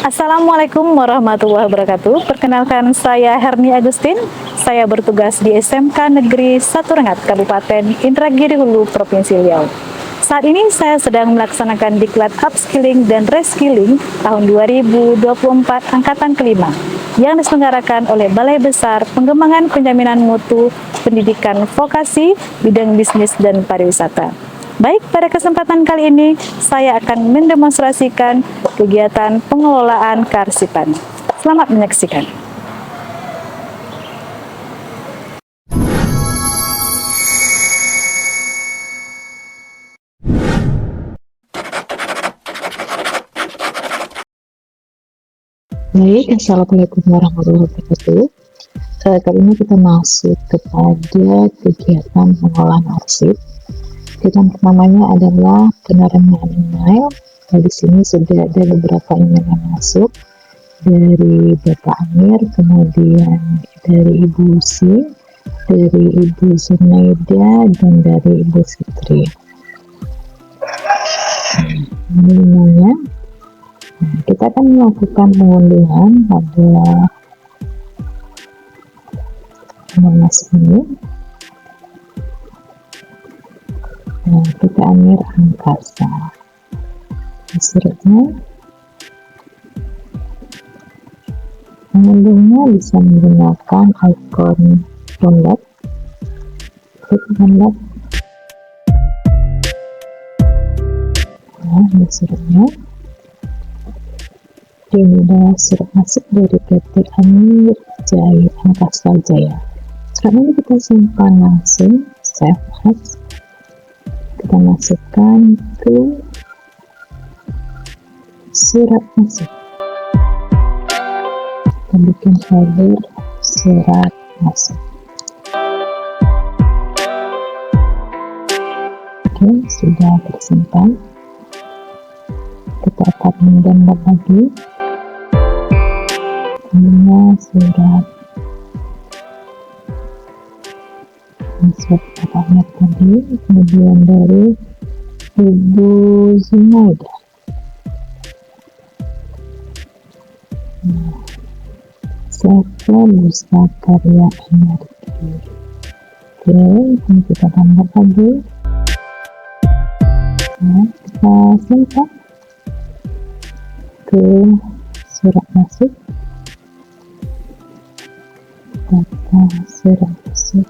Assalamualaikum warahmatullahi wabarakatuh. Perkenalkan, saya Herni Agustin. Saya bertugas di SMK Negeri 1 Rengat, Kabupaten Indragiri Hulu, Provinsi Riau. Saat ini saya sedang melaksanakan diklat upskilling dan reskilling tahun 2024 angkatan kelima yang diselenggarakan oleh Balai Besar Pengembangan Penjaminan Mutu Pendidikan Vokasi Bidang Bisnis dan Pariwisata. Baik, pada kesempatan kali ini saya akan mendemonstrasikan kegiatan pengelolaan kearsipan. Selamat menyaksikan. Baik, Assalamualaikum warahmatullahi wabarakatuh. Kali ini kita masuk kepada kegiatan pengolahan arsip. Kegiatan pertamanya adalah penerimaan email. Di sini sudah ada beberapa email yang masuk dari Bapak Amir, kemudian dari Ibu Si, dari Ibu Zunaida, dan dari Ibu Fitri. Ini emailnya. Kita akan melakukan pengunduhan pada Monas ini. Kita Amir Angkasa. Suratnya, pengunduhnya bisa menggunakan icon download. Klik download. Nah, ini suratnya. Ini adalah surat masuk dari PT Amir Jaya Angkasa Jaya. Surat ini kita simpan langsung, save as. Kita masukkan ke surat masuk. Kita bikin folder surat masuk. Oke, sudah tersimpan. Kita akan mendownload lagi. Ini surat katanya tadi, kemudian dari Ibu Zunaida. Saya bisa karya energi. Oke, ini kita tambah lagi. Nah, kita simpan ke surat masuk. Data surat masuk.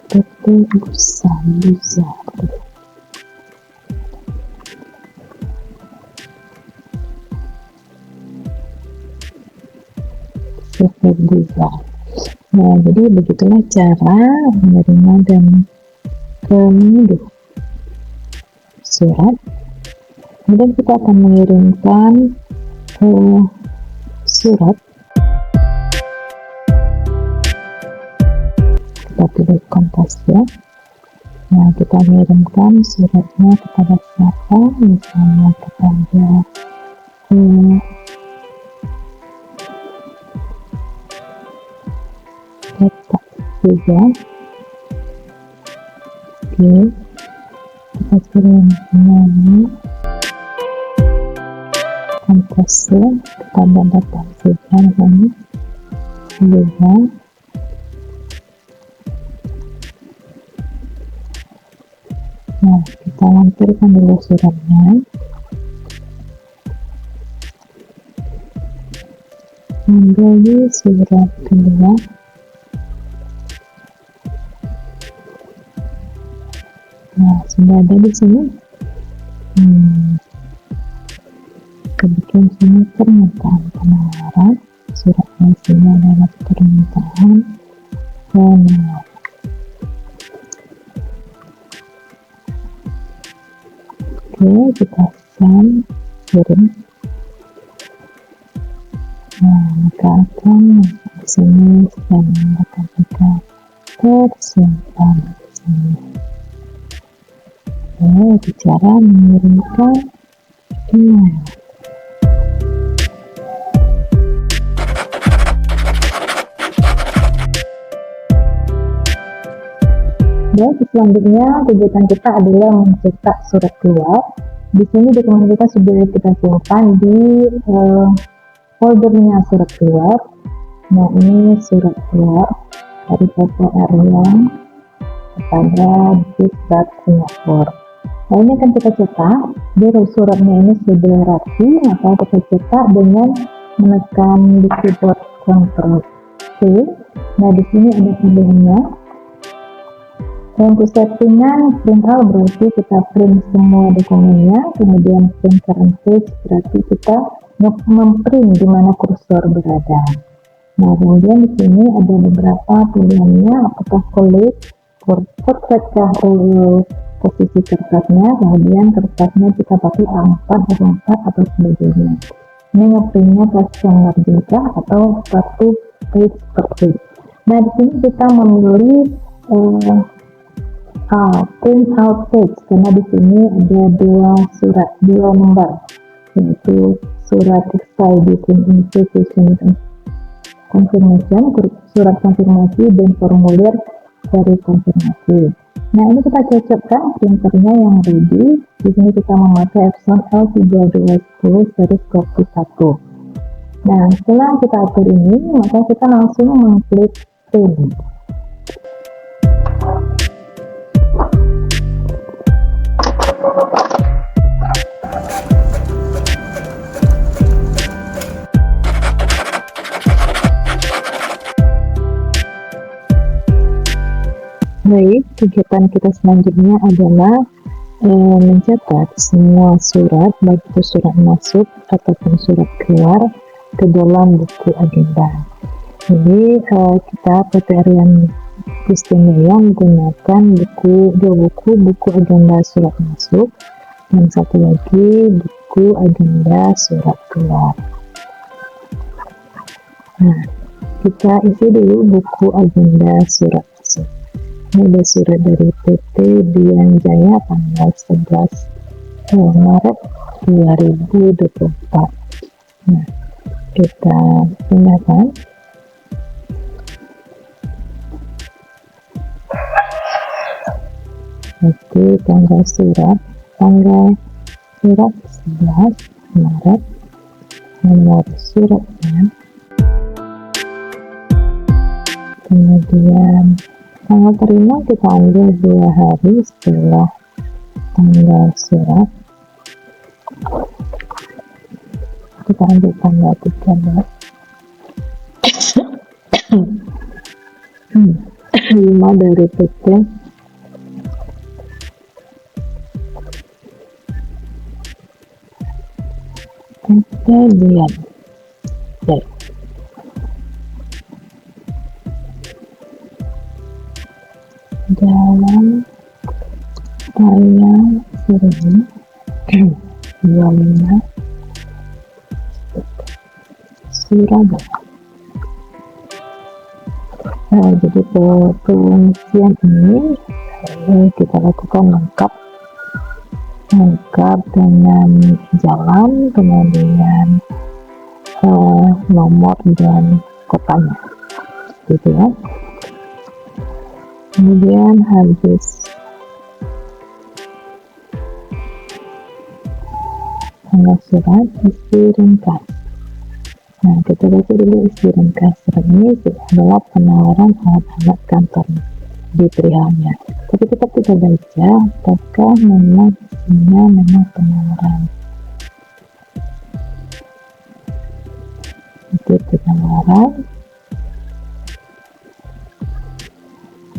PT Bursa Bizar. PT Bizar. Nah, jadi begitulah cara menerima dan mengunduh surat. Kemudian kita akan mengirimkan surat. Kita pilih kontak ya. Nah, kita mengirimkan suratnya kepada siapa? Misalnya kepada Bapak juga. Oke, kita kirim nama kontasnya kepada Bapak juga ini juga. Nah, kita lampirkan dulu suratnya. Menjadi surat kedua. Nah, sudah ada di sini. Kebetulan sini permintaan penawaran. Suratnya sini adalah permintaan penawaran. Oke, kita akan kirim. Nah, maka akan di sini sedang menggunakan kita tersimpan di sini. Bicara mengirimkan email. Dan selanjutnya kegiatan kita adalah mencetak surat keluar. Di sini dokumen kita sudah kita simpan di foldernya surat keluar. Nah, ini surat keluar dari PPR yang kepada Diklat Singapura. Nah, ini akan kita cetak. Biar suratnya ini sudah rapi, maka kita cetak dengan menekan di keyboard Ctrl C. Nah, di sini ada tabelnya. Untuk settingan print out berarti kita print semua dokumennya, kemudian print current page berarti kita memprint di mana kursor berada. Nah, kemudian di sini ada beberapa pilihannya, apakah collate, portrait kah posisi kertasnya, kemudian kertasnya kita pakai A4, A4 atau sebagainya. Ini ngeprintnya custom merdeka atau satu page per page. Nah, di sini kita memilih print out page karena di sini ada dua lembar, yaitu surat expiration invitation confirmation, surat konfirmasi dan formulir dari konfirmasi. Nah, ini kita cocokkan printernya yang ready. Di sini kita memakai Epson L3210 series copy 1. Nah, setelah kita atur ini, maka kita langsung mengklik print. Baik, kegiatan kita selanjutnya adalah mencatat semua surat, baik itu surat masuk ataupun surat keluar ke dalam buku agenda. Jadi kita PPR yang istimewa menggunakan dua buku agenda surat masuk dan satu lagi buku agenda surat keluar. Nah, kita isi dulu buku agenda surat masuk. Ini ada surat dari PT Dian Jaya tanggal 11 Maret 2024. Nah, kita pindahkan. Oke, tanggal surat 11 Maret, nomor suratnya, kemudian tanggal terima kita ambil 2 hari setelah tanggal surat, kita ambil tanggal 13 5 dari PT Dian. Baik. Jalan Raya Seruni 25 Surabaya. Nah, jadi pengisian ini kita lakukan lengkap dengan jalan, kemudian nomor dan kotanya, gitu ya. Kemudian habis tanggal surat, isi ringkas. Nah, kita baca dulu isi ringkas. Surat ini adalah penawaran alat-alat kantor di perihalnya. Tapi tetap kita baca apakah memang isinya memang penawaran. Itu penawaran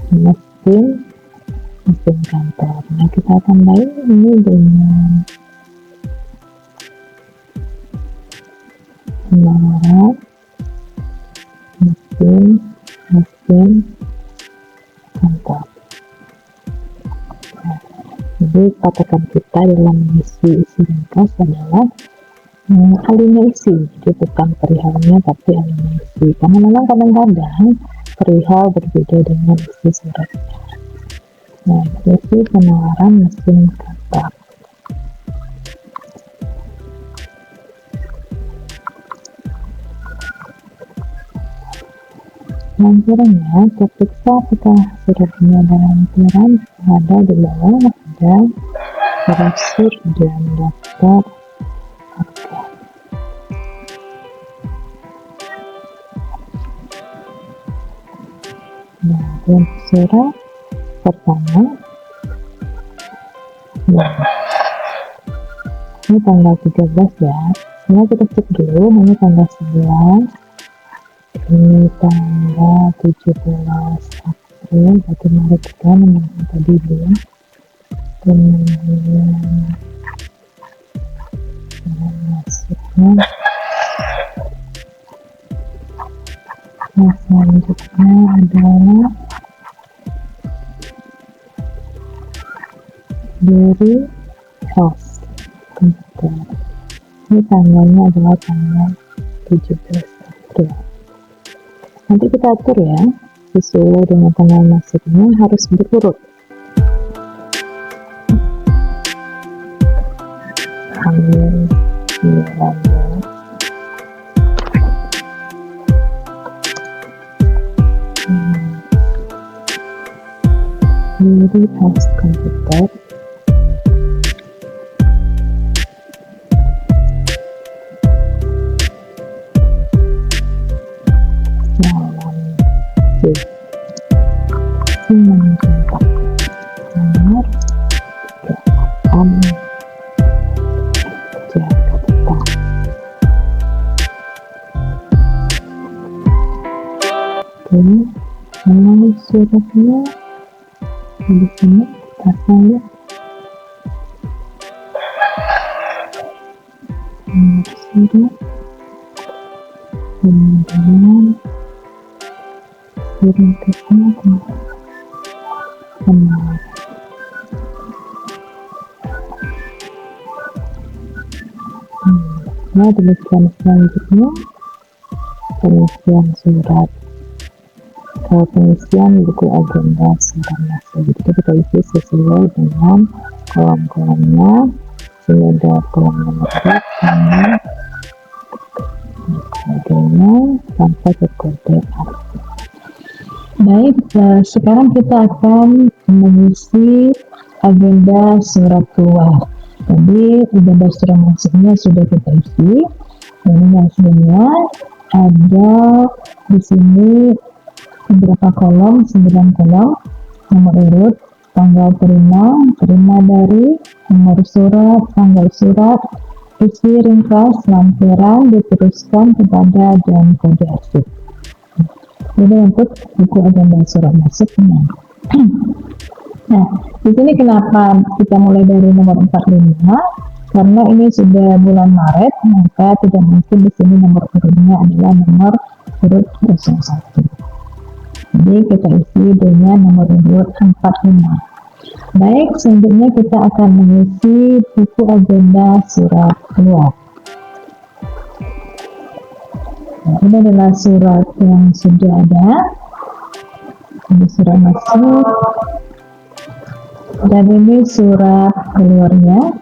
mesin kantor. Nah, kita tambahin ini dengan penawaran mesin kantor. Nah, jadi patokan kita dalam isi ringkas adalah alinea isi, jadi bukan perihalnya tapi alinea isi, karena memang kadang-kadang perihal berbeda dengan isi suratnya. Nah, isi penawaran mesin kantor. Lampirannya terperiksa apakah suratnya dan lampiran ada di bawah ada brosur dan daftar harga. Nah, dan surat pertama, nah, ini tanggal 13 ya. Nah, kita cek dulu, ini tanggal 11, ini tanggal 17 April, berarti Maret kan yang tadi belum. Kemudian masuknya, nah selanjutnya adalah dari host komputer. Ini tanggalnya adalah tanggal 17 April. Nanti kita atur ya, sesuai dengan tanggal masuknya harus berurut. Tanggal 19. Dari host komputer. Sinyal kontak nomor 3 Jakarta. Oke, nomor suratnya di sini kita lihat nomor surat, kemudian kirim ke benar. Nah, demikian selanjutnya pengisian surat. Kalau pengisian buku agenda surat masuk, jadi kita isi sesuai dengan kolom-kolomnya. Ini ada kolom nomor urut, tanggal, kodenya sampai ke kode arsip. Baik, sekarang kita akan mengisi agenda surat keluar. Jadi agenda surat masuknya sudah kita isi. Ini hasilnya ada di sini beberapa kolom, 9 kolom, nomor urut, tanggal terima dari, nomor surat, tanggal surat, isi ringkas, lampiran, diteruskan kepada dan kode arsip. Ini untuk buku agenda surat masuknya. Nah, di sini kenapa kita mulai dari nomor 45? Karena ini sudah bulan Maret, maka tidak mungkin di sini nomor urutnya adalah nomor urut 01. Jadi kita isi dengan nomor urut 45. Baik, selanjutnya kita akan mengisi buku agenda surat keluar. Nah, ini adalah surat yang sudah ada. Ini surat masuk. Dan ini surat keluarnya.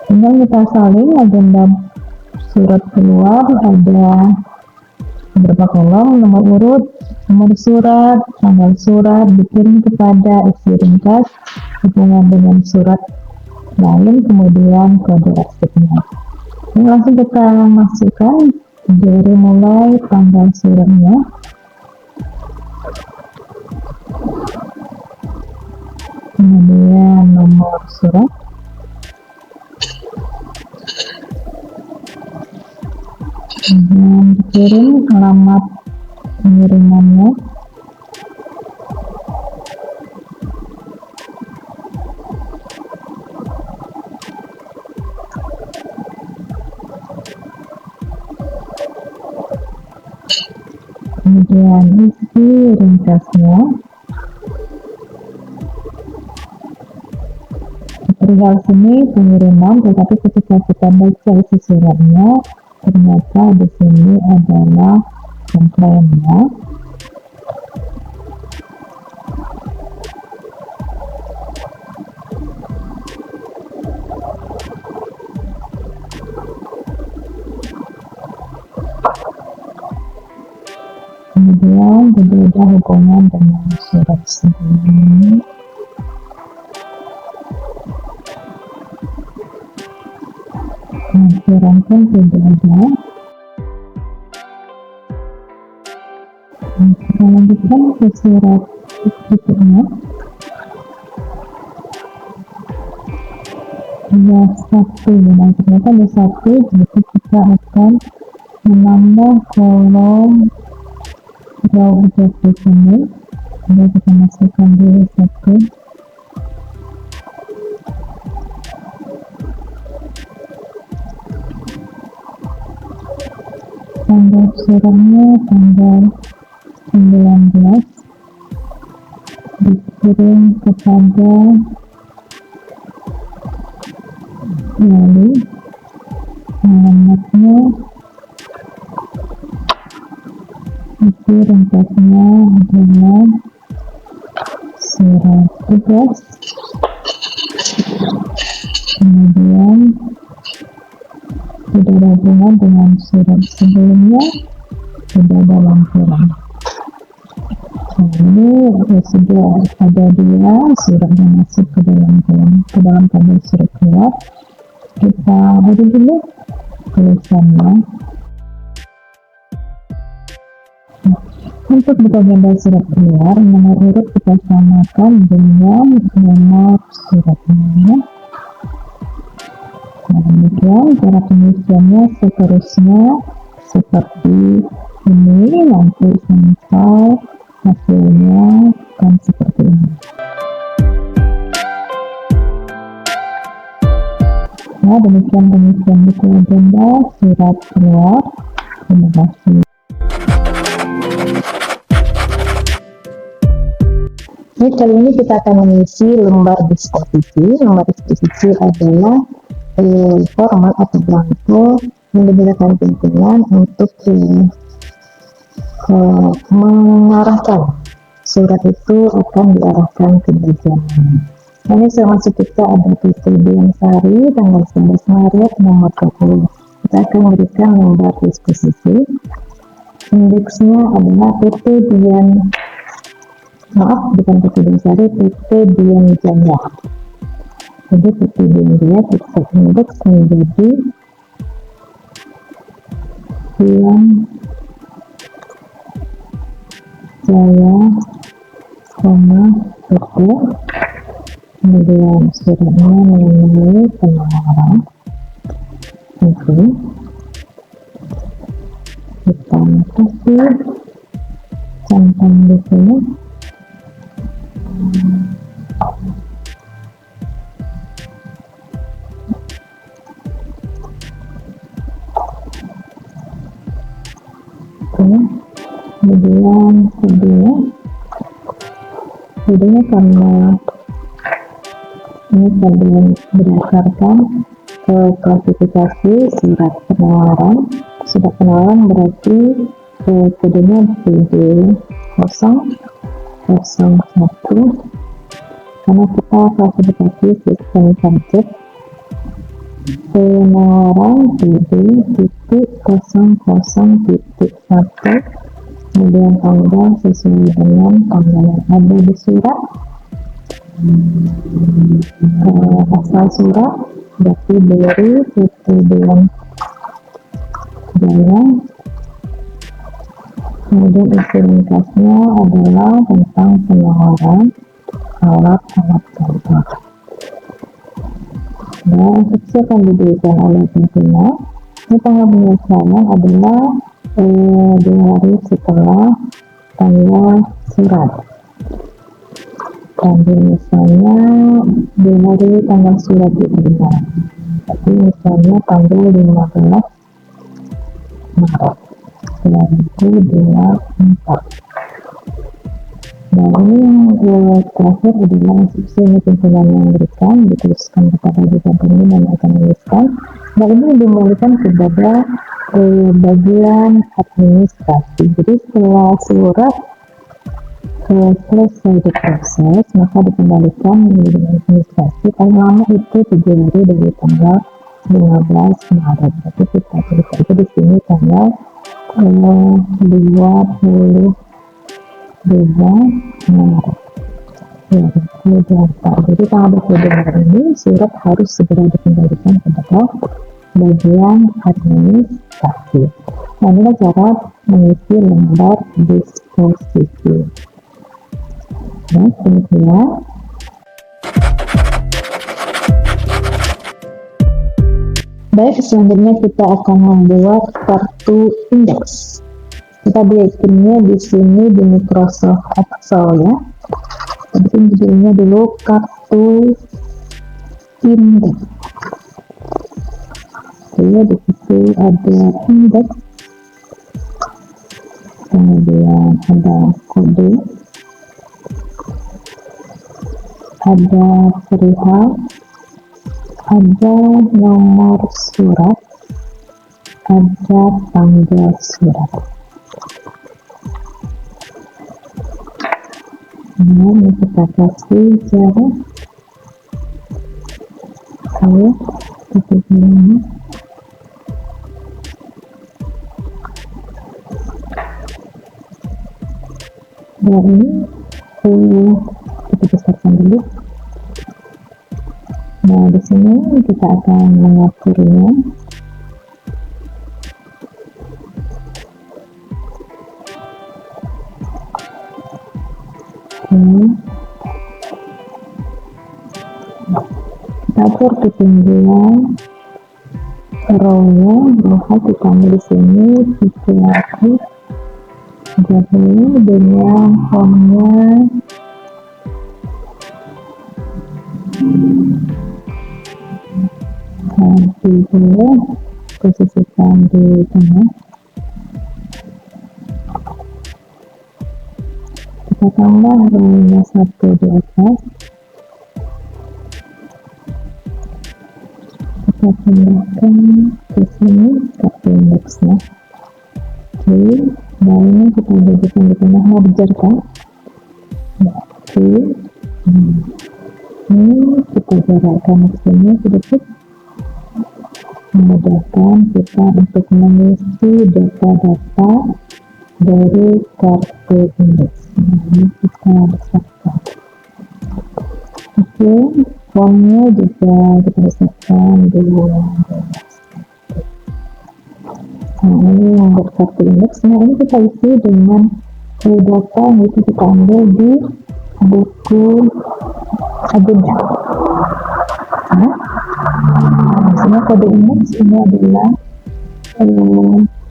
Tinggal kita salin agenda surat keluar, ada beberapa kolom, nomor urut, nomor surat, tanggal surat, dikirim kepada, isi ringkas, hubungan dengan surat lain, kemudian kode arsipnya. Ini langsung kita masukkan dari mulai tanggal suratnya. Kemudian nomor surat, kemudian dikirim alamat pengirimannya, kemudian isi ringkasnya. Perihal sini pengiriman, tetapi ketika kita baca isi suratnya, ternyata di sini adalah komplainnya. Kemudian berbeda hubungan dengan surat sebelumnya. Surat pun berbeda. Kita lanjutkan ke surat berikutnya. Ada satu, nah ternyata ada satu, jadi kita akan menambah kolom row objektif ini. Jadi kita masukkan dulu satu. Tanggal suratnya tanggal 19, dikirim kepada lalu alamatnya itu ringkasnya adalah surat tugas, kemudian tidak ada hubungan dengan surat sebelumnya, tidak dalam kurung. Ini sudah ada dua surat yang masuk ke dalam kolom, ke dalam tabel surat keluar. Kita beri dulu tulisannya. Untuk buka gambar surat keluar, nomor urut kita samakan dengan nomor suratnya. Nah, demikian cara pengisiannya seterusnya seperti ini, nanti sampai hasilnya akan seperti ini. Nah, demikian pengisian buku agenda surat keluar. Terima kasih. Ini kali ini kita akan mengisi lembar disposisi. Lembar disposisi adalah format atau blanko yang digunakan pimpinan untuk mengarahkan surat itu akan diarahkan ke bagian mana. Ini termasuk kita ada PPD yang sehari tanggal 11 Maret nomor 20. Kita akan memberikan lembar disposisi. Indeksnya adalah PT Dian, bukan PT Dian Sari, PT Dian Jaya. Jadi PT Dian Jaya kita indeks menjadi Dian Jaya, PT. Kemudian suratnya mengenai penawaran. Oke, kita kasih centang di sini. Oke, kemudian videonya karena ini kalian berdasarkan ke klasifikasi surat penawaran. Surat penawaran berarti kodenya PD001 karena kita klasifikasi sistem target penawaran PD.00.1, kemudian tanggal sesuai dengan tanggal yang ada di surat. Asal surat berarti dari PT Dian Jaya. Kemudian isi ringkasnya adalah tentang penawaran alat-alat kantor. Dan instruksi akan diberikan oleh pimpinan. Ini tanggal penyelesaian adalah 2 hari setelah tanggal surat. Dan misalnya 2 hari tanggal surat diterima. Tapi misalnya tanggal 15 Maret 2024. Dan ini yang terakhir adalah instruksi yang pimpinan yang memberikan, dituliskan kepada bagian pimpinan yang akan menuliskan. Dan ini dikembalikan kepada bagian administrasi. Jadi setelah surat selesai diproses, maka dikembalikan menjadi administrasi. Paling lama itu 3 hari dari tanggal 15 Maret. Jadi kita tulis aja di sini tanggal Maret 2024. Jadi tanggal 22 Maret ini surat harus segera dikembalikan kepada bagian administrasi. Nah, ini cara mengisi lembar disposisi. Nah, kemudian baik, selanjutnya kita akan membuat kartu indeks. Kita bikinnya di sini di Microsoft Excel ya. Bikin judulnya dulu kartu indeks. Oke, di situ ada indeks, kemudian ada kode, ada perihal, ada nomor surat, ada tanggal surat. Nah, ini kita kasih jarak. Oke, kita ini. Dan ini kita besarkan dulu. Nah, di sini kita akan mengaturnya. Kita atur ketinggian row-nya, kita ambil di sini 330 dengan font-nya dulu, posisikan di tengah. Kita tambah row-nya 1 di atas. Kita tambahkan ke sini kartu indeksnya. Oke, nah ini kita jadikan di tengah, merger kan. Oke, ini kita jarakkan ke sini sedikit, memudahkan kita untuk mengisi data-data dari kartu indeks. Nah, ini kita besarkan. Oke, font-nya juga kita besarkan dulu. Nah, ini yang kartu indeks. Nah, ini kita isi dengan data yang itu kita ambil di buku agenda. Nah, misalnya kode indeks ini adalah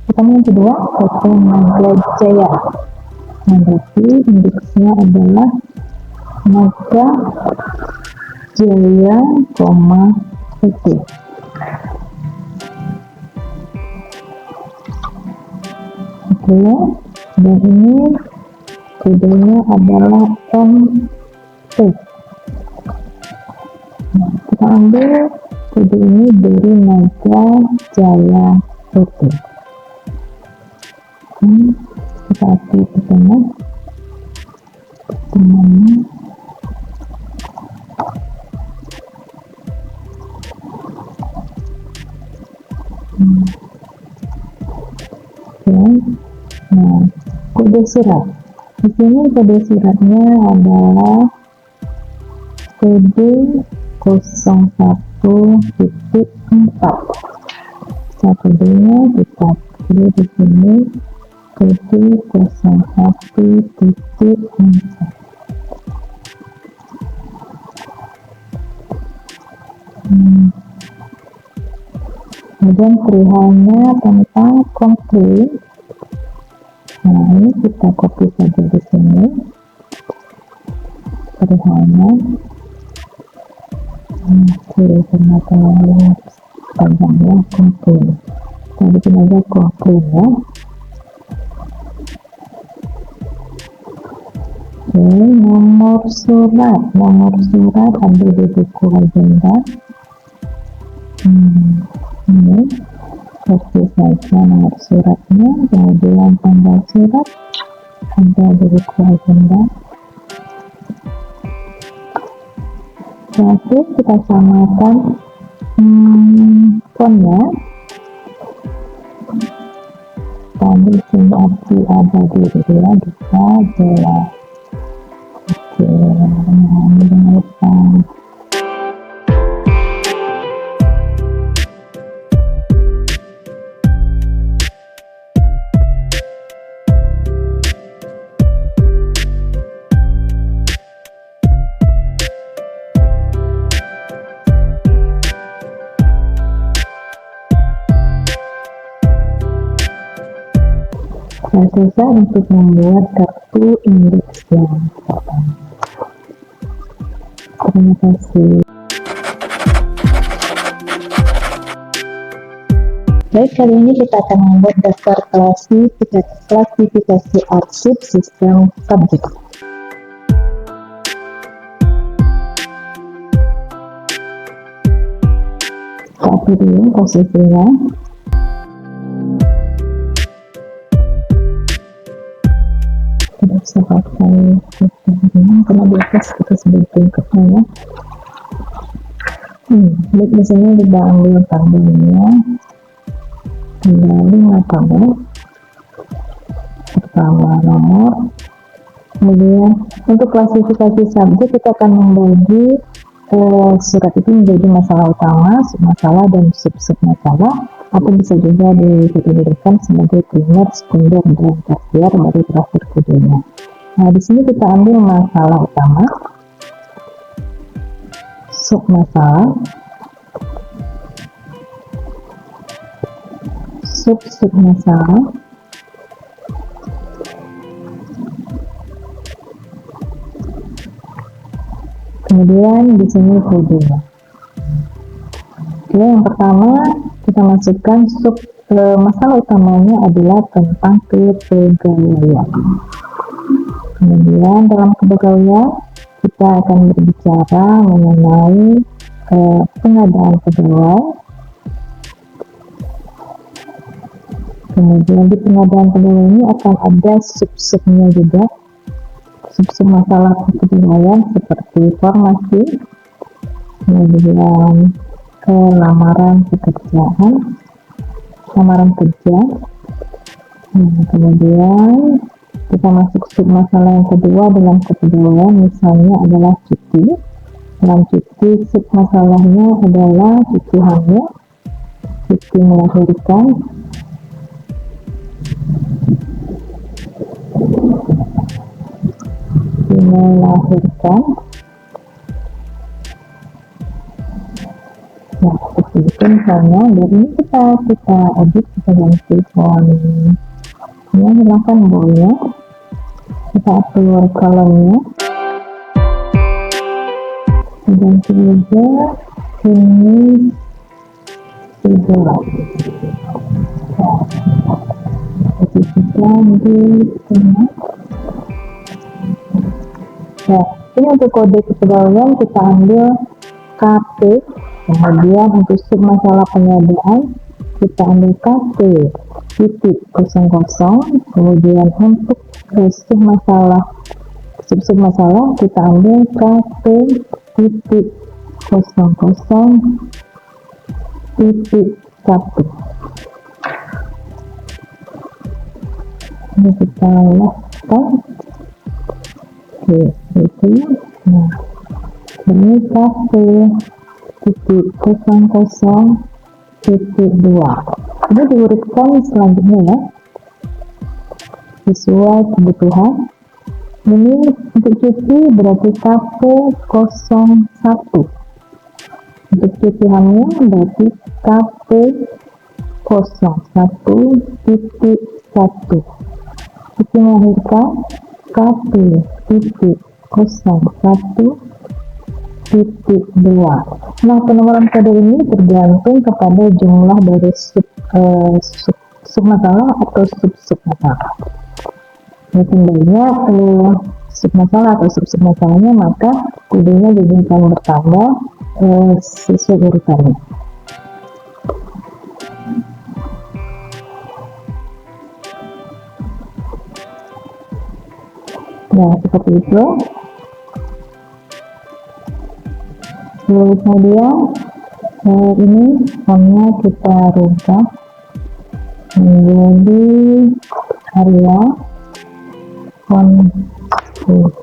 pertama yang kedua, kode Naga Jaya. Nah, berarti indeksnya adalah Naga Jaya, PT. Oke, dan ini kodenya adalah MP. Nah, kita ambil kode ini dari Naga Jaya PT. Kita atur ke tengah. Nah, kode surat. Di sini kode suratnya adalah kode 01.4. Kodenya kita pilih di sini kode 01.4. Kemudian perihalnya tentang konkret. Nah, ini kita copy saja di sini perihalnya. Oke, ternyata panjangnya konkret. Kita bikin aja konkret ya. Oke, nomor surat ada di buku agenda. Ini seperti saja nomor suratnya, kemudian tanggal surat ada di buku agenda. Oke, kita samakan fontnya. kita ambil sini arti abadi gitu ya, kita jelas. Oke, jangan lupa. Dan selesai untuk membuat kartu indeks yang pertama. Terima kasih. Baik, kali ini kita akan membuat daftar klasifikasi arsip sistem subjek. Kita dulu posisinya. Tidak bisa pakai karena di atas kita sebagai kertasnya. Baik, di sini kita ambil tabelnya, kembali tabel pertama nomor. Kemudian untuk klasifikasi subjek kita akan membagi surat itu menjadi masalah utama, submasalah, dan sub-sub masalah, atau bisa juga dikategorikan sebagai primer, sekunder, dan tersier dari terakhir keduanya. Nah, di sini kita ambil masalah utama, submasalah, sub-sub masalah, kemudian di sini kodenya. Oke, yang pertama kita masukkan masalah utamanya adalah tentang kepegawaian. Kemudian dalam kepegawaian kita akan berbicara mengenai pengadaan pegawai. Kemudian di pengadaan pegawai ini akan ada sub-subnya juga. Sub-sub masalah kepegawaian seperti formasi, kemudian lamaran pekerjaan, lamaran kerja. Kemudian kita masuk sub masalah yang kedua dalam kepegawaian, misalnya adalah cuti. Dalam cuti sub masalahnya adalah cuti hamil, cuti melahirkan, Nah, seperti itu misalnya. Dari ini kita edit, kita ganti font-nya, hilangkan boldnya, kita atur kolomnya, ganti juga ini sebelah. Posisikan di tengah. Nah, ini untuk kode kepegawaian kita ambil KP. Kemudian untuk sub masalah pengadaan kita ambil KP titik 00. Kemudian untuk sub masalah kita ambil KP titik 00 titik 1. Ini kita lakukan. Oke, itu. Nah, ini KP titik 00 titik 2. Ini diurutkan selanjutnya ya, sesuai kebutuhan. Ini untuk cuti berarti KP 01. Untuk cuti hamil berarti KP 01 titik 1. Cuti melahirkan KP titik 01 titik 2. Nah, penomoran kode ini tergantung kepada jumlah dari sub masalah atau sub masalah. Makin banyak sub masalah atau sub masalahnya, maka kodenya juga akan bertambah sesuai urutannya. Nah, seperti itu. Kemudian ini fontnya kita rubah menjadi karya Konfus.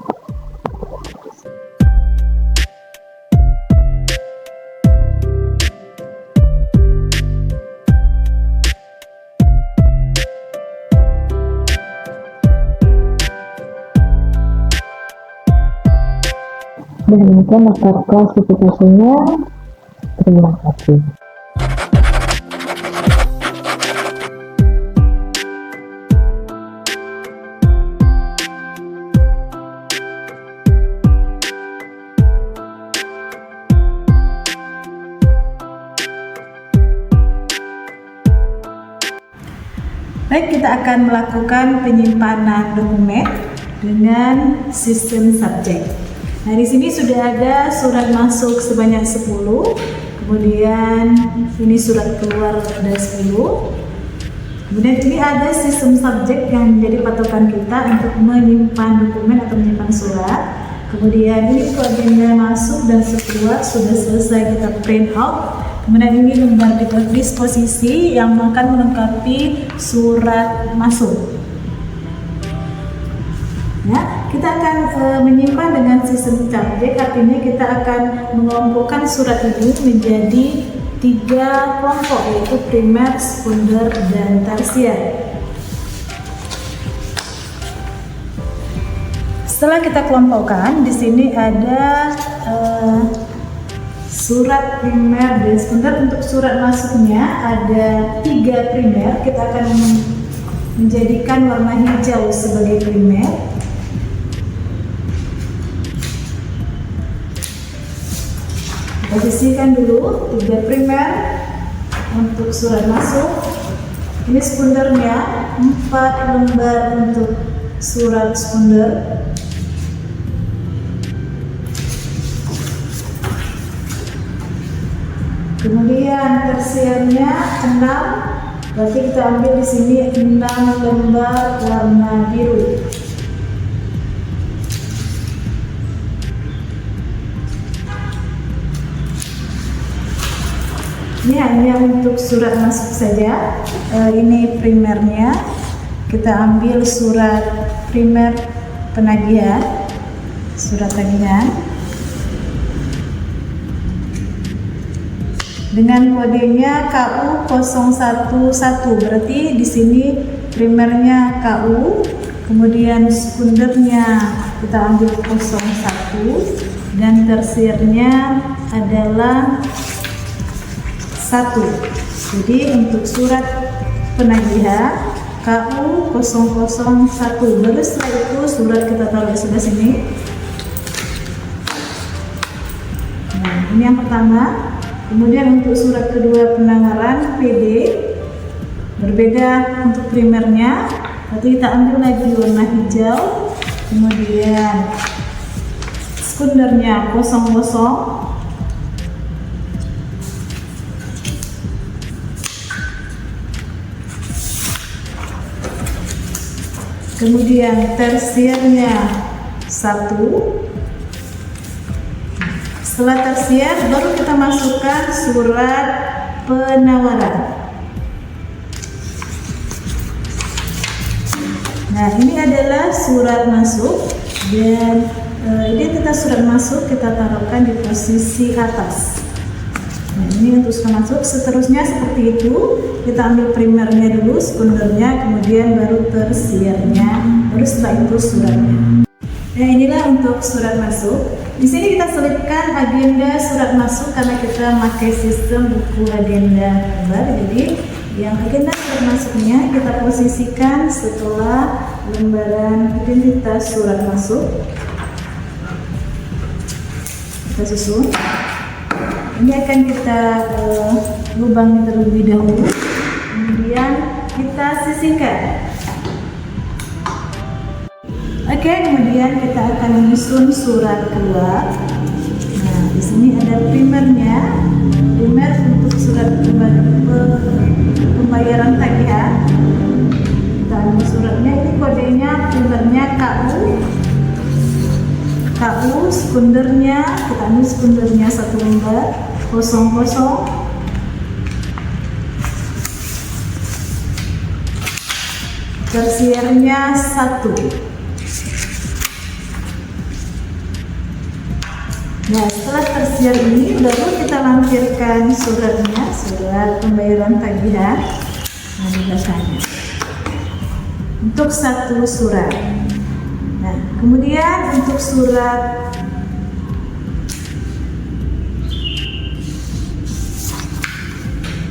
Dan demikian daftar klasifikasinya. Terima kasih. Baik, kita akan melakukan penyimpanan dokumen dengan sistem subjek. Nah, di sini sudah ada surat masuk sebanyak 10, kemudian ini surat keluar ada 10. Kemudian ini ada sistem subjek yang menjadi patokan kita untuk menyimpan dokumen atau menyimpan surat. Kemudian ini agenda masuk dan keluar sudah selesai kita print out. Kemudian ini lembar disposisi yang akan melengkapi surat masuk. Ya, kita akan menyimpan dengan sistem subjek, artinya kita akan mengelompokkan surat ini menjadi 3 kelompok, yaitu primer, sekunder, dan tersier. Setelah kita kelompokkan, di sini ada surat primer dan sekunder. Untuk surat masuknya ada 3 primer. Kita akan menjadikan warna hijau sebagai primer. Posisikan dulu 3 primer untuk surat masuk. Ini sekundernya 4 lembar untuk surat sekunder. Kemudian tersiernya 6, berarti kita ambil di sini 6 lembar warna biru. Ini hanya untuk surat masuk saja. Ini primernya. Kita ambil surat primer penagihan, surat tagihan dengan kodenya KU011. Berarti di sini primernya KU, kemudian sekundernya kita ambil 01 dan tersiernya adalah 1. Jadi untuk surat penagihan KU001. Baru setelah itu surat kita taruh di sebelah sini. Nah, ini yang pertama. Kemudian untuk surat kedua penanggaran PD berbeda untuk primernya. Berarti kita ambil lagi warna hijau. Kemudian sekundernya 00. Kemudian tersiernya 1. Setelah tersier baru kita masukkan surat penawaran. Nah, ini adalah surat masuk dan identitas surat masuk kita taruhkan di posisi atas. Nah, ini untuk surat masuk. Seterusnya seperti itu, kita ambil primernya dulu, sekundernya, kemudian baru tersiernya, baru setelah itu suratnya. Nah, inilah untuk surat masuk. Di sini kita selipkan agenda surat masuk karena kita pakai sistem buku agenda gambar. Jadi yang agenda surat masuknya kita posisikan setelah lembaran identitas surat masuk. Kita susun. Ini akan kita lubang terlebih dahulu, kemudian kita sisihkan. Oke, kemudian kita akan menyusun surat keluar. Nah, di sini ada primernya. Primer untuk surat pembayaran tagihan. Kita ambil suratnya, ini kodenya primernya KU. KU, sekundernya, kita ambil sekundernya 1 lembar, 00. tersiernya 1. Nah, setelah tersier ini baru kita lampirkan suratnya, surat pembayaran tagihan. Nah, di belakangnya untuk 1 surat. Nah, kemudian untuk surat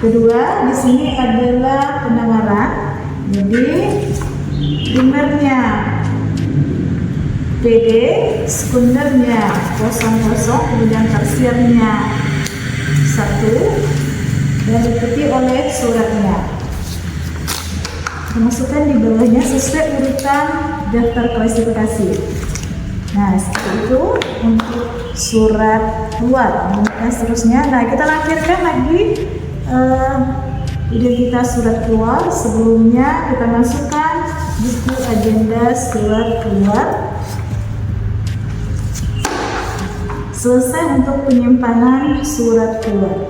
kedua di sini adalah pendengaran. Jadi primernya PD, sekundernya 00, kemudian tersiernya 1, dan diikuti oleh suratnya. Masukkan di bawahnya sesuai urutan daftar klasifikasi. Nah, seperti itu untuk surat keluar. Dan seterusnya, nah kita lampirkan lagi identitas surat keluar. Sebelumnya kita masukkan buku agenda surat keluar. Selesai untuk penyimpanan surat keluar.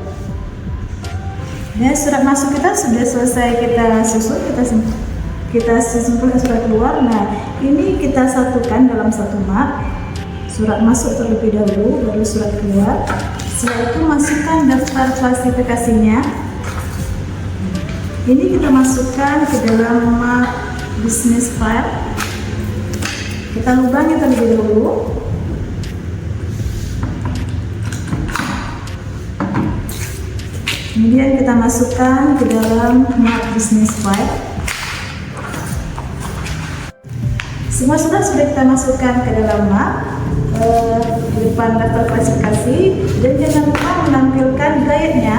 Ya, surat masuk kita sudah selesai kita susun, kita simpulkan surat keluar. Nah, ini kita satukan dalam satu map. Surat masuk terlebih dahulu, baru surat keluar. Setelah itu masukkan daftar klasifikasinya. Ini kita masukkan ke dalam map business file. Kita lubangi terlebih dahulu. Kemudian kita masukkan ke dalam map business file. Semua sudah kita masukkan ke dalam map di depan daftar klasifikasi, dan jangan lupa menampilkan guide-nya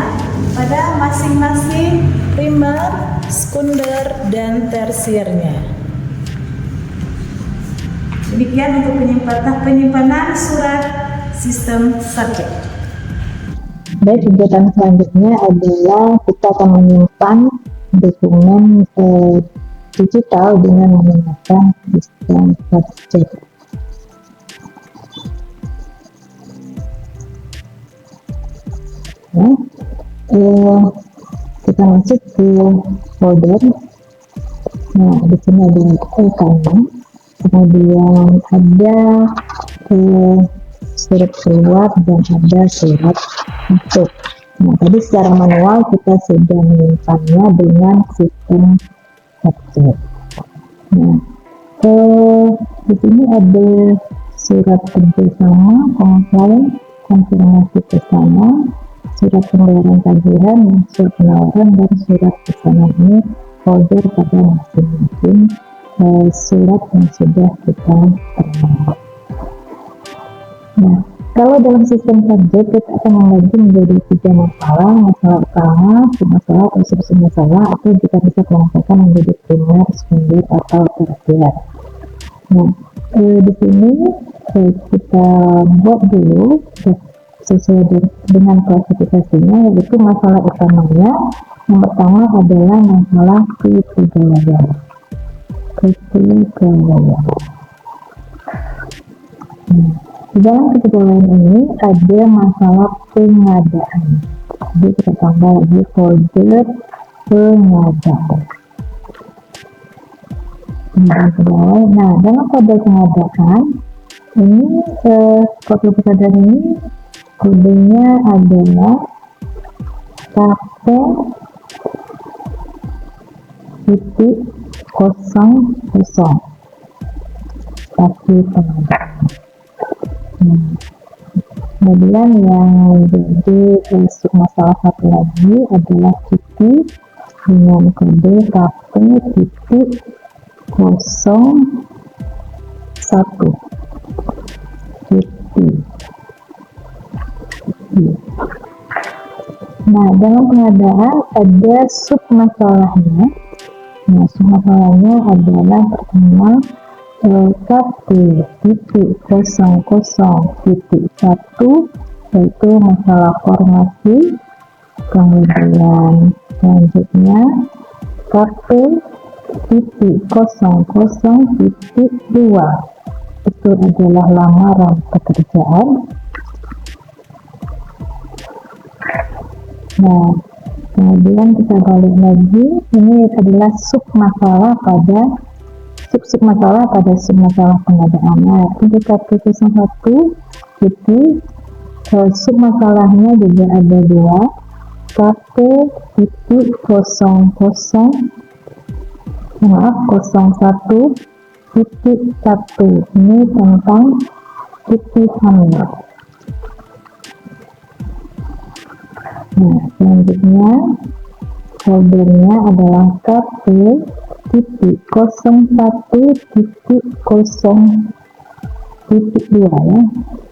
pada masing-masing primer, sekunder, dan tersiernya. Demikian untuk penyimpanan surat sistem subjek. Baik, kegiatan selanjutnya adalah kita akan menyimpan dokumen digital dengan menggunakan sistem subjek. Kita masuk ke folder. Nah, di sini ada e-kanan, kemudian ada surat keluar dan ada surat masuk. Nah, tadi secara manual kita sudah menyimpannya dengan sistem subjek. Nah, di sini ada surat kerjasama, komplain, konfirmasi pesanan, surat pembayaran tagihan, surat penawaran, dan surat pesanan. Ini folder pada masing-masing surat yang sudah kita terima. Nah, kalau dalam sistem subjek kita akan membagi menjadi 3 masalah: masalah utama, masalah atau submasalah, atau jika bisa kelompokkan menjadi primer, sekunder, atau tersier. Nah, di sini kita buat dulu sesuai dengan klasifikasinya, yaitu masalah utamanya. Yang pertama adalah masalah kepegawaian. Di dalam kepegawaian ini ada masalah pengadaan. Jadi kita tambah lagi folder pengadaan. Nah, dalam kode pengadaan ini, kode pengadaan ini kodenya adalah KP.00 tapi pengadaan. Kemudian yang menjadi masalah satu lagi adalah cuti dengan kode KP.01 cuti. Nah, dalam pengadaan ada sub masalahnya. Nah, sub masalahnya adalah pertama KP.00.1, yaitu masalah formasi. Kemudian selanjutnya KP.00.2, itu adalah lamaran pekerjaan. Nah, Kemudian kita balik lagi, ini adalah sub masalah pada sub masalah pada sub masalah pengadaan. Nah, untuk KP01 itu sub masalahnya juga ada dua, KP01.1 ini tentang cuti hamil. Nah, selanjutnya foldernya adalah KP01.0.2 ya.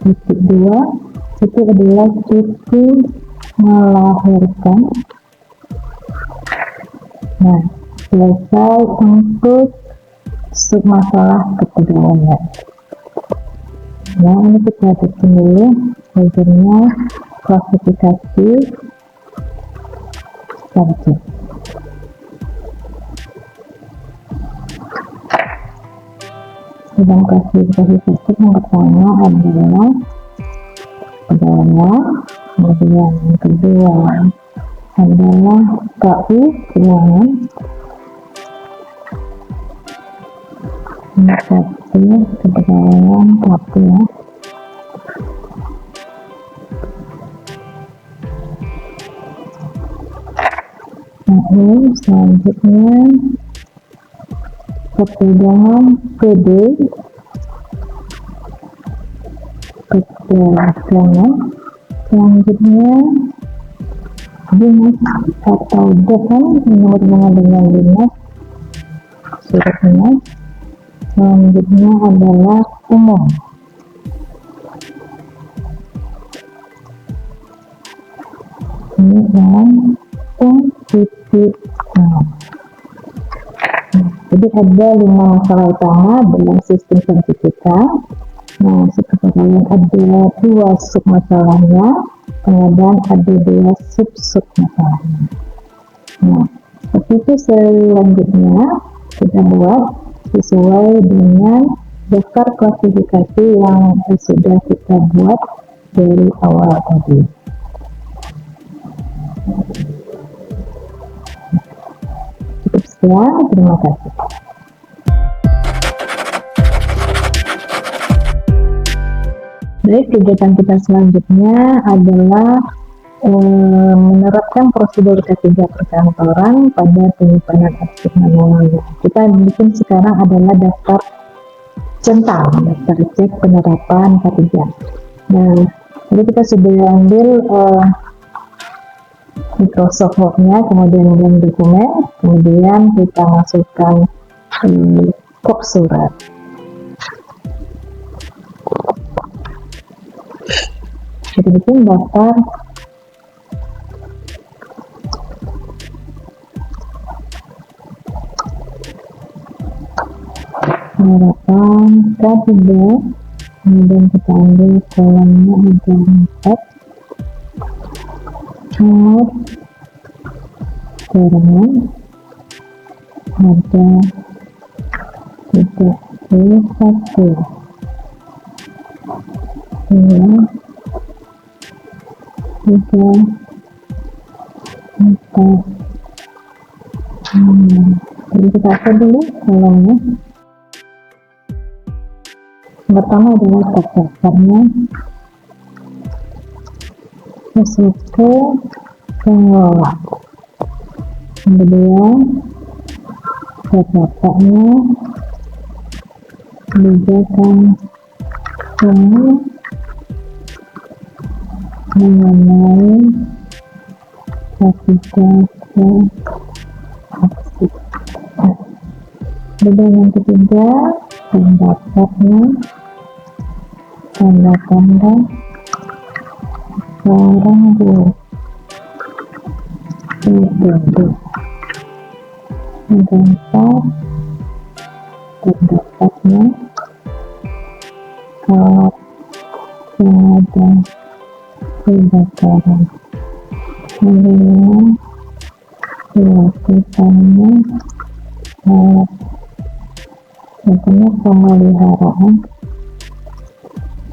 Titik 2 itu adalah cuti melahirkan. Nah, selesai untuk sub masalah kepegawaian. Nah, ini kita bikin dulu foldernya klasifikasi subjek. Dalam klasifikasi subjek yang pertama adalah pegawaian, kemudian yang kedua adalah KU keuangan, satu kepegawaian KU ya. Lalu selanjutnya kepegangan PD, kepegangan selanjutnya dinas atau dosen yang berhubungan dengan dinas, surat dinas. Selanjutnya adalah umum. Ini yang titik. Jadi ada 5 masalah utama dalam sistem sertifikat. Nah, kemudian ada 2 sub masalahnya, kemudian ada 2 sub masalahnya. Nah, seperti itu selanjutnya kita buat sesuai dengan daftar klasifikasi yang sudah kita buat dari awal tadi. Cukup sekian, terima kasih. Baik, kegiatan kita selanjutnya adalah menerapkan prosedur ketiga perkantoran pada penyimpanan arsip manual. Kita bikin sekarang adalah daftar centang, daftar cek penerapan K3. Nah, jadi kita sudah ambil Microsoft Word-nya, kemudian dalam dokumen, kemudian kita masukkan kop surat. Kita bikin daftar penerapan K3, kemudian kita ambil kolomnya ada 4, not jaringan harga 31 ya 3 4 jadi kita atur dulu kolomnya. Yang pertama adalah daftarnya masuk ke pengelola, kemudian daftarnya kebijakan umum mengenai sertifikasi arsip. Kemudian yang ketiga pendaftarnya tanda-tanda barang bukti penduduk keempat terdaftarnya alat pemadam kebakaran, kemudian dilakukannya alat pemeliharaan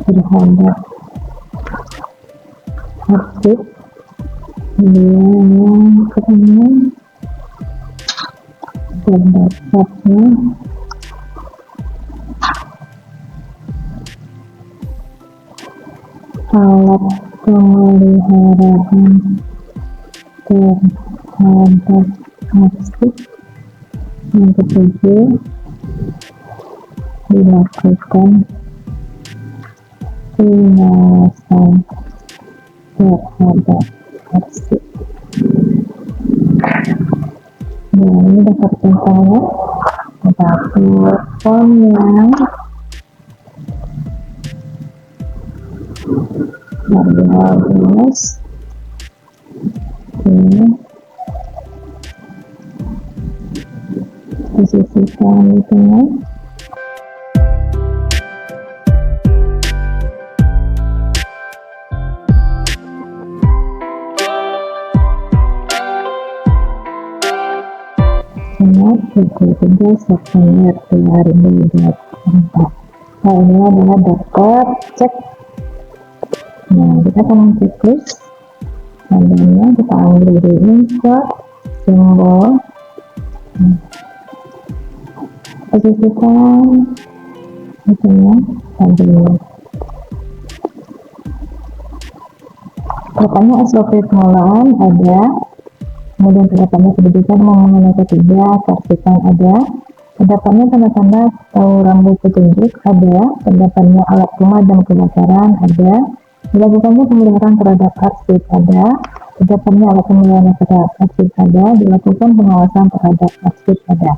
terhadap arsip Kemudian yang kedua, terdapatnya alat pemeliharaan terhadap arsip. Yang ketujuh, dilakukan pengawasan terhadap arsip. Nah, ini daftar contohnya. Dapur form yang 14. Oke, posisikan di tengah. Ingat, 23 September 2024. Nah, ini adalah daftar cek. Nah, kita akan checklist. Tandanya kita ambil di insert, simbol, posisikan di tengah, tampilnya. Terdapannya SOP pengelolaan ada, kemudian terdapannya pendidikan mengenai ketiga, kearsipan ada, terdapannya tanda-tanda atau rambu petunjuk ada, terdapannya alat pemadam kebakaran ada, dilakukannya pemeliharaan terhadap arsip ada, terdapannya alat pemeliharaan terhadap arsip ada, dilakukan pengawasan terhadap arsip ada.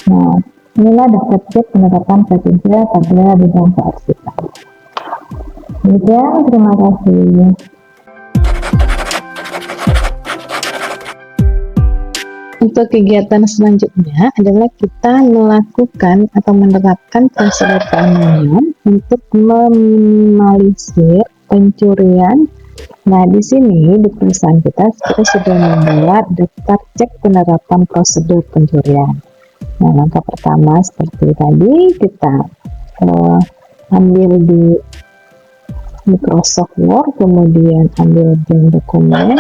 Nah, inilah daftar cek penerapan P3 pada bidang kearsipan. Demikian, terima kasih. Untuk kegiatan selanjutnya adalah kita melakukan atau menerapkan prosedur keamanan untuk meminimalisir pencurian. Nah, di sini di perusahaan kita sudah membuat daftar cek penerapan prosedur pencurian. Nah, langkah pertama seperti tadi kita ambil di Microsoft Word, kemudian ambil jam dokumen,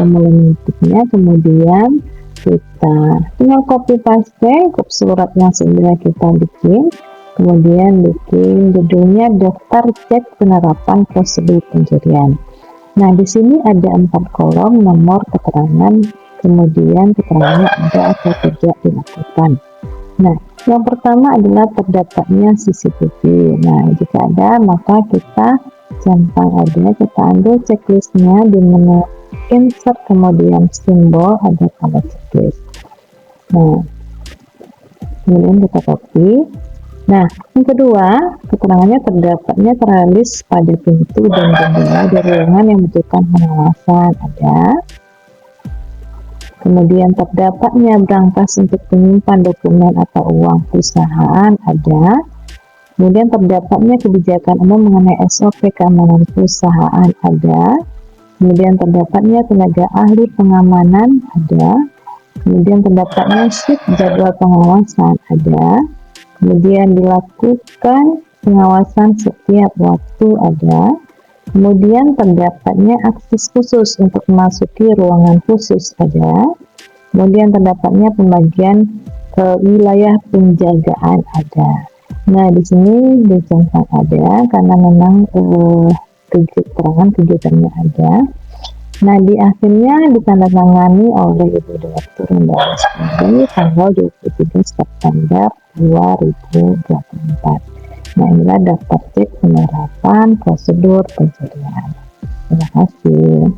kemudian mengetiknya, kemudian kita tinggal copy paste surat yang sudah kita bikin, kemudian bikin judulnya daftar cek penerapan prosedur pencurian. Nah, di sini ada 4 kolom, nomor, keterangan, kemudian keterangannya ada atau tidak dilakukan. Nah, yang pertama adalah terdapatnya CCTV. Nah, jika ada maka kita centang ada, kita ambil checklistnya di menu insert, kemudian simbol ada tanda checklist. Nah, kemudian kita copy. Nah, yang kedua, keterangannya terdapatnya tertulis pada pintu dan jendela di ruangan yang membutuhkan pengawasan ada. Kemudian terdapatnya berangkas untuk penyimpan dokumen atau uang perusahaan ada. Kemudian terdapatnya kebijakan umum mengenai SOP keamanan perusahaan ada. Kemudian terdapatnya tenaga ahli pengamanan ada. Kemudian terdapatnya shift jadwal pengawasan ada. Kemudian dilakukan pengawasan setiap waktu ada. Kemudian terdapatnya akses khusus untuk memasuki ruangan khusus ada. Kemudian terdapatnya pembagian wilayah penjagaan ada. Nah, di sini dicantum ada karena memang keterangan kegiatannya ada. Nah, di akhirnya ditandatangani oleh Ibu Direktur Lembaga Studi tanggal 23 September 2024. Nah, inilah daftar cek penerapan prosedur pencurian. Terima kasih.